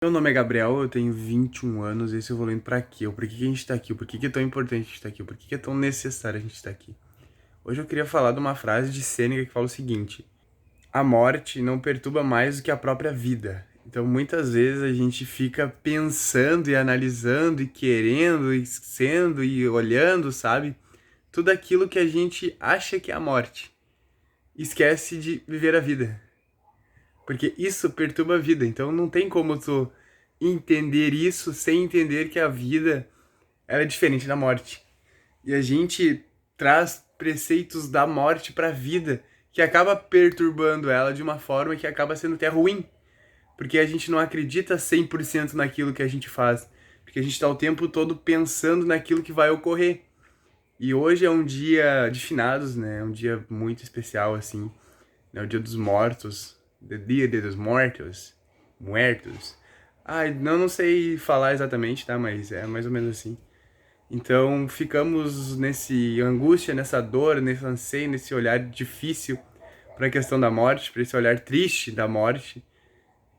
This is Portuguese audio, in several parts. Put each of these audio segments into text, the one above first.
Meu nome é Gabriel, eu tenho 21 anos, esse eu vou lendo pra quê? Por que que a gente tá aqui? Por que que é tão importante a gente tá aqui? Por que que é tão necessário a gente estar aqui? Hoje eu queria falar de uma frase de Sêneca que fala o seguinte: a morte não perturba mais do que a própria vida. Então muitas vezes a gente fica pensando e analisando e querendo e sendo e olhando, sabe? Tudo aquilo que a gente acha que é a morte. Esquece de viver a vida. Porque isso perturba a vida. Então não tem como tu entender isso sem entender que a vida ela é diferente da morte. E a gente traz preceitos da morte para a vida que acaba perturbando ela de uma forma que acaba sendo até ruim. Porque a gente não acredita 100% naquilo que a gente faz. Porque a gente está o tempo todo pensando naquilo que vai ocorrer. E hoje é um dia de finados, né? É um dia muito especial, assim. É o dia dos mortos. The Dia dos Mortos. Muertos. Ai, não sei falar exatamente, tá? Mas é mais ou menos assim. Então ficamos nesse angústia, nessa dor, nesse anseio, nesse olhar difícil para a questão da morte, para esse olhar triste da morte.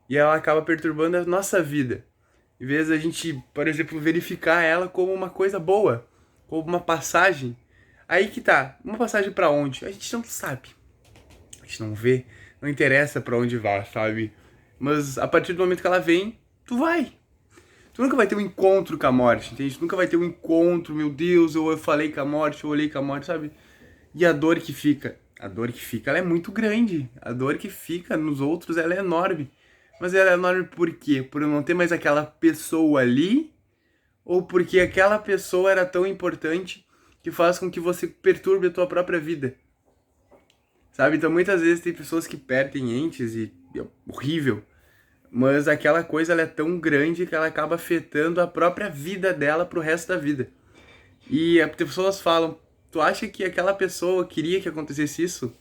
E ela acaba perturbando a nossa vida. Em vez da gente, por exemplo, verificar ela como uma coisa boa, como uma passagem. Aí que tá, uma passagem para onde? A gente não sabe. A gente não vê, não interessa para onde vai, sabe? Mas a partir do momento que ela vem, tu vai. Tu nunca vai ter um encontro com a morte, entende? Tu nunca vai ter um encontro, meu Deus, eu falei com a morte, eu olhei com a morte, sabe? E a dor que fica, ela é muito grande. A dor que fica nos outros, ela é enorme. Mas ela é enorme por quê? Por eu não ter mais aquela pessoa ali? Ou porque aquela pessoa era tão importante que faz com que você perturbe a tua própria vida? Sabe? Então muitas vezes tem pessoas que perdem entes e é horrível. Mas aquela coisa ela é tão grande que ela acaba afetando a própria vida dela pro resto da vida. E as pessoas falam, tu acha que aquela pessoa queria que acontecesse isso?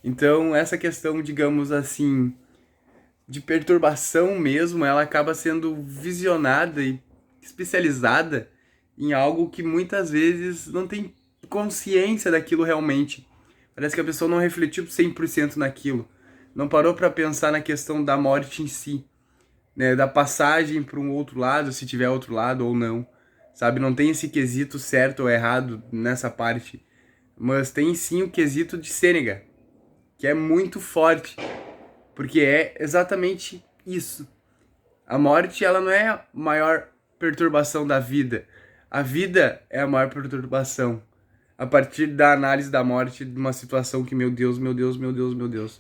Então, essa questão, digamos assim, de perturbação mesmo, ela acaba sendo visionada e especializada em algo que muitas vezes não tem consciência daquilo realmente. Parece que a pessoa não refletiu 100% naquilo. Não parou para pensar na questão da morte em si, né, da passagem para um outro lado, se tiver outro lado ou não, sabe? Não tem esse quesito certo ou errado nessa parte, mas tem sim o quesito de Sêneca, que é muito forte, porque é exatamente isso. A morte, ela não é a maior perturbação da vida. A vida é a maior perturbação. A partir da análise da morte de uma situação que, meu Deus, meu Deus, meu Deus, meu Deus.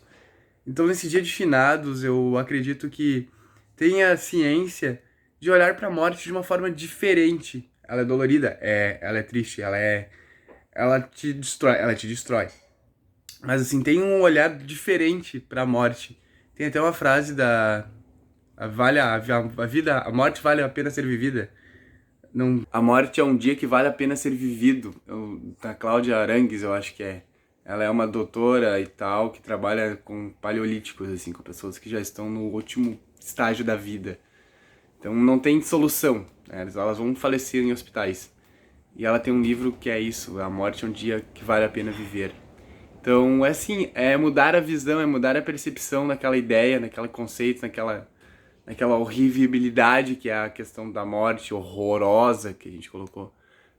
Então, nesse dia de finados, eu acredito que tenha ciência de olhar para a morte de uma forma diferente. Ela é dolorida, ela é triste, ela te destrói, ela te destrói. Mas assim, tem um olhar diferente para a morte. Tem até uma frase da a vida, a morte vale a pena ser vivida. Não, a morte é um dia que vale a pena ser vivido. Da Cláudia Arangues, eu acho que é. Ela é uma doutora e tal, que trabalha com paleolíticos, assim, com pessoas que já estão no último estágio da vida. Então não tem solução, né? Elas vão falecer em hospitais. E ela tem um livro que é isso, A Morte é um Dia que Vale a Pena Viver. Então, é assim, é mudar a visão, é mudar a percepção daquela ideia, naquele conceito, naquela horribilidade que é a questão da morte horrorosa que a gente colocou,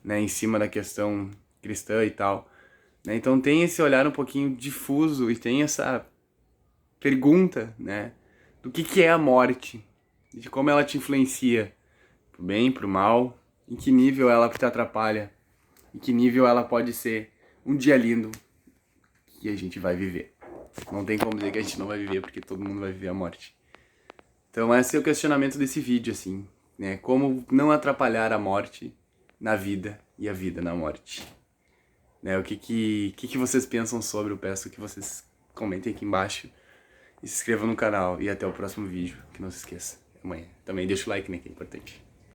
né, em cima da questão cristã e tal, né? Então tem esse olhar um pouquinho difuso e tem essa pergunta, né, do que é a morte, de como ela te influencia, pro bem, pro mal, em que nível ela te atrapalha, em que nível ela pode ser um dia lindo que a gente vai viver. Não tem como dizer que a gente não vai viver, porque todo mundo vai viver a morte. Então esse é o questionamento desse vídeo, assim, né? Como não atrapalhar a morte na vida e a vida na morte. Né? O que vocês pensam sobre? Eu peço que vocês comentem aqui embaixo e se inscrevam no canal. E até o próximo vídeo, que não se esqueça. Amanhã. Também deixa o like, né? Que é importante.